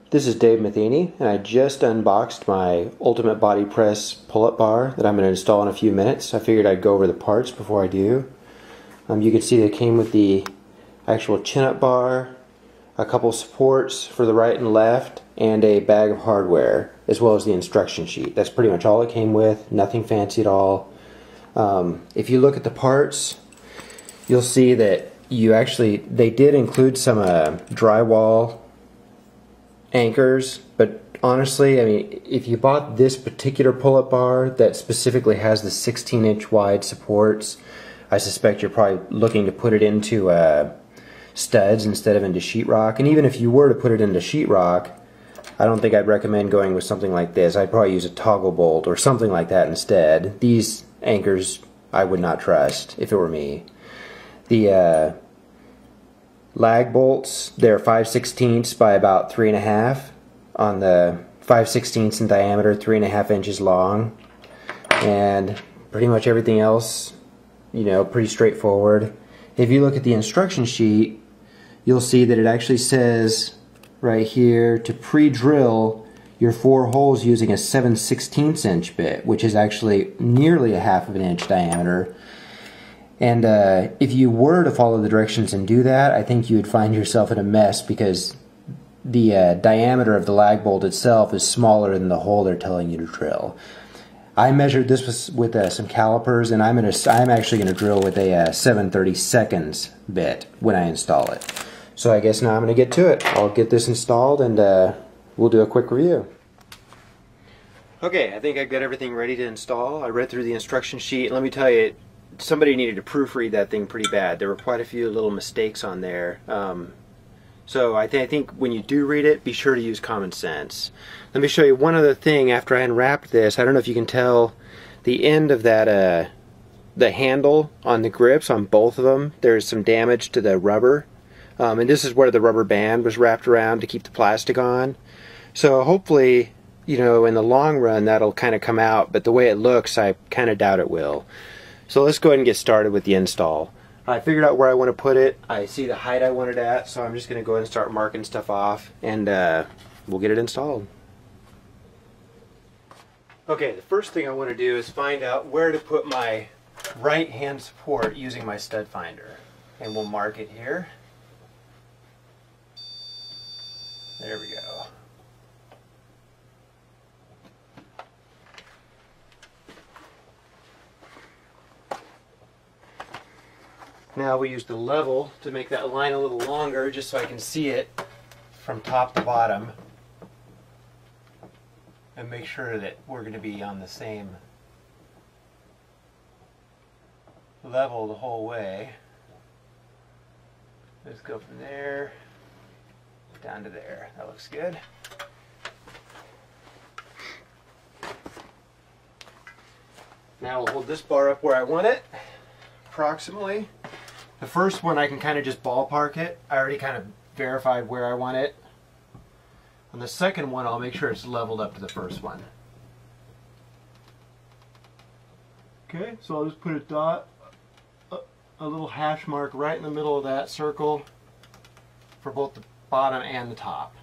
This is Dave Matheny, and I just unboxed my Ultimate Body Press pull-up bar that I'm going to install in a few minutes. I figured I'd go over the parts before I do. You can see they came with the actual chin-up bar, a couple supports for the right and left, and a bag of hardware, as well as the instruction sheet. That's pretty much all it came with, nothing fancy at all. If you look at the parts, you'll see that they did include some drywall anchors, but honestly, I mean, if you bought this particular pull-up bar that specifically has the 16-inch wide supports, I suspect you're probably looking to put it into studs instead of into sheetrock. And even if you were to put it into sheetrock, I don't think I'd recommend going with something like this. I'd probably use a toggle bolt or something like that instead. These anchors I would not trust if it were me. The lag bolts, they're 5/16 by about 3.5 on the 5/16 in diameter, 3.5 inches long, and pretty much everything else, you know, pretty straightforward. If you look at the instruction sheet, you'll see that it actually says right here to pre-drill your 4 holes using a 7/16 inch bit, which is actually nearly a half of an inch diameter. And if you were to follow the directions and do that, I think you would find yourself in a mess because the diameter of the lag bolt itself is smaller than the hole they're telling you to drill. I measured this with some calipers, and I'm actually going to drill with a 7/32 bit when I install it. So I guess now I'm going to get to it. I'll get this installed and we'll do a quick review. Okay, I think I've got everything ready to install. I read through the instruction sheet, and let me tell you, somebody needed to proofread that thing pretty bad. There were quite a few little mistakes on there. So I think when you do read it, be sure to use common sense. Let me show you one other thing after I unwrapped this. I don't know if you can tell the end of that, the handle on the grips on both of them, there's some damage to the rubber. And this is where the rubber band was wrapped around to keep the plastic on. So hopefully, you know, in the long run that'll kind of come out, but the way it looks, I kind of doubt it will. So let's go ahead and get started with the install. I figured out where I want to put it. I see the height I want it at, so I'm just going to go ahead and start marking stuff off, and we'll get it installed. Okay, the first thing I want to do is find out where to put my right hand support using my stud finder. And we'll mark it here. There we go. Now we use the level to make that line a little longer just so I can see it from top to bottom and make sure that we're going to be on the same level the whole way. Let's go from there down to there. That looks good. Now we'll hold this bar up where I want it, approximately. The first one I can kind of just ballpark it. I already kind of verified where I want it. On the second one, I'll make sure it's leveled up to the first one. Okay, so I'll just put a dot, a little hash mark right in the middle of that circle for both the bottom and the top.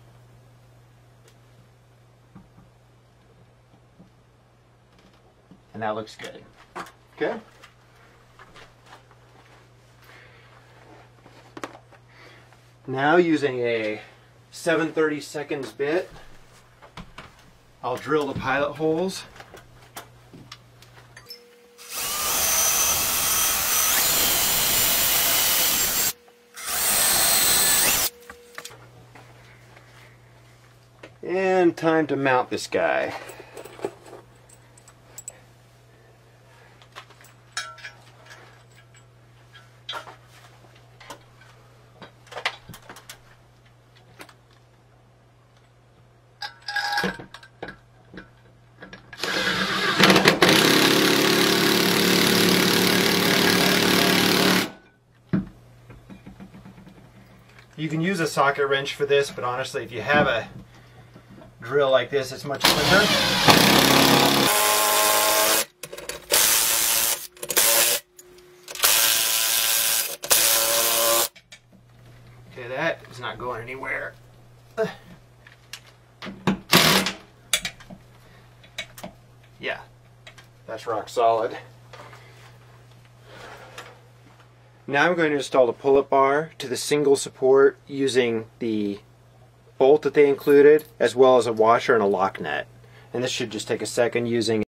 And that looks good. Okay. Now using a 7/32 bit, I'll drill the pilot holes. And time to mount this guy. You can use a socket wrench for this, but honestly, if you have a drill like this, it's much quicker. Okay, that is not going anywhere. Yeah, that's rock solid. Now I'm going to install the pull-up bar to the single support using the bolt that they included, as well as a washer and a lock nut. And this should just take a second using